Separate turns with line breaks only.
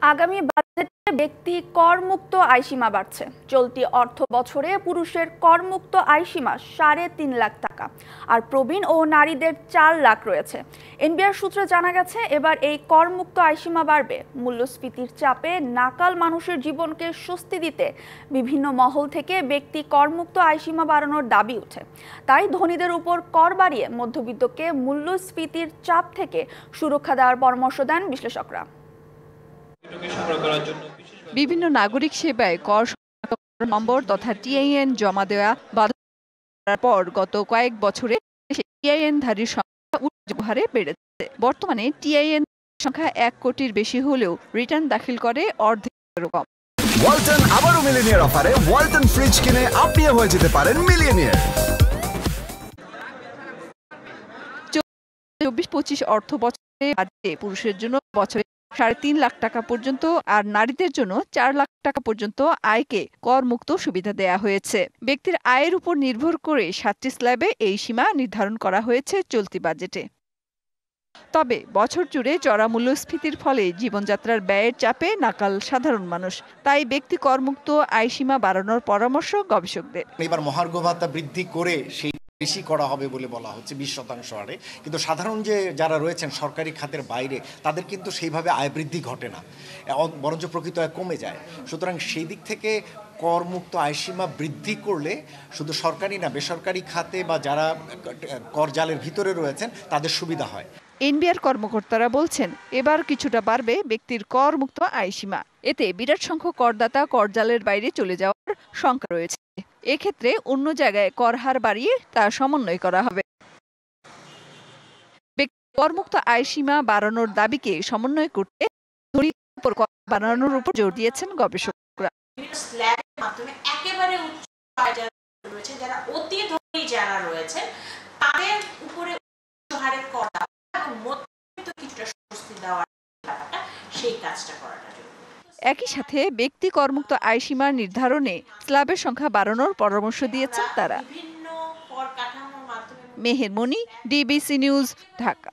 আগামী বাজেটে ব্যক্তি করমুক্ত আয়সীমা বাড়ছে। চলতি অর্থ বছরে পুরুষের করমুক্ত আয়সীমা ৩.৫ লাখ টাকা, আর প্রবীণ ও নারীদের ৪ লাখ রয়েছে। এনবিআর সূত্রে জানা গেছে, এবার এই করমুক্ত আয়সীমা বাড়বে মূল্যস্ফীতির চাপে নাকাল মানুষের জীবনকে স্বস্তি দিতে বিভিন্ন মহল থেকে ব্যক্তি করমুক্ত আয়সীমা বাড়ানোর দাবি ওঠে। তাই ধনীদের উপর কর বাড়িয়ে মধ্যবিত্তকে মূল্যস্ফীতির চাপ থেকে সুরক্ষা দেওয়ার পরামর্শ দেন বিশ্লেষকরা।
বিভিন্ন নাগরিক সেবায় কর নম্বর তথা টিআইএন জমা দেওয়া বাধ্যতামূলক পর গত কয়েক বছরে টিআইএনধারীর সংখ্যা উল্লেখযোগ্য হারে বেড়েছে। বর্তমানে টিআইএন সংখ্যা ১ কোটির বেশি হলেও রিটার্ন দাখিল করে অর্ধেকেরও কম।
ওয়ালটন আবারও মিলিয়নিয়ার অফারে ওয়ালটন ফ্রিজ কিনে আপনিও হয়ে যেতে পারেন মিলিয়নিয়ার।
২৪-২৫ অর্থ বছরে বাজেটে পুরুষের জন্য বছরে ৩.৫ লাখ টাকা পর্যন্ত আর নারীদের জন্য ৪ লাখ টাকা পর্যন্ত আয়কে করমুক্ত সুবিধা দেয়া হয়েছে। ব্যক্তির আয়ের উপর নির্ভর করে ৭টি স্ল্যাবে এই সীমা নির্ধারণ করা হয়েছে চলতি বাজেটে। তবে বছর জুড়ে চড়া মূল্যস্ফীতির ফলে জীবনযাত্রার ব্যয়ের চাপে নাকাল সাধারণ মানুষ। তাই ব্যক্তি করমুক্ত আয়সীমা বাড়ানোর পরামর্শ গবেষকদের।
এবার মহার্ঘ ভাতা বৃদ্ধি করে সেই বেশি করা হবে বলে বলা হচ্ছে ২০% হারে, কিন্তু সাধারণ যারা রয়েছেন সরকারি খাতের বাইরে তাদের কিন্তু সেইভাবে আয় বৃদ্ধি ঘটে না, বরঞ্চ প্রকৃত আয় কমে যায়। সুতরাং সেই দিক থেকে করমুক্ত আয়সীমা বৃদ্ধি করলে শুধু সরকারি না, বেসরকারি খাতে বা যারা কর জালের ভিতরে রয়েছেন তাদের সুবিধা হয়।
এনবিআর কর্মকর্তারা বলছেন, এবার কিছুটা বাড়বে ব্যক্তির করমুক্ত আয়সীমা। এতে বিরাট সংখ্যক করদাতা করজালের বাইরে চলে যাওয়ার শঙ্কা রয়েছে। এক্ষেত্রে অন্য জায়গায় কর হার বাড়িয়ে তা সমন্বয় করা হবে। করমুক্ত আয়সীমা বাড়ানোর দাবিকে সমন্বয় করতে ধনীদের কর বাড়ানোর উপর জোর দিয়েছেন গবেষকরা।
স্ল্যাবের মাধ্যমে একেবারে উচ্চ আয় যারা রয়েছে, যারা অতি ধনী যারা রয়েছেন, তাদের উপরে উচ্চ হারে কর এবং মধ্যবিত্ত কিছুটা স্বস্তি দেওয়ার সেই কাজটা করাটা জরুরি।
একই সাথে ব্যক্তি করমুক্ত আয়সীমা নির্ধারণে স্ল্যাবের সংখ্যা বাড়ানোর পরামর্শ দিয়েছেন তারা।
বিভিন্ন কর কাঠামোর মাধ্যমে।
মেহের মনি, ডিবিসি নিউজ, ঢাকা।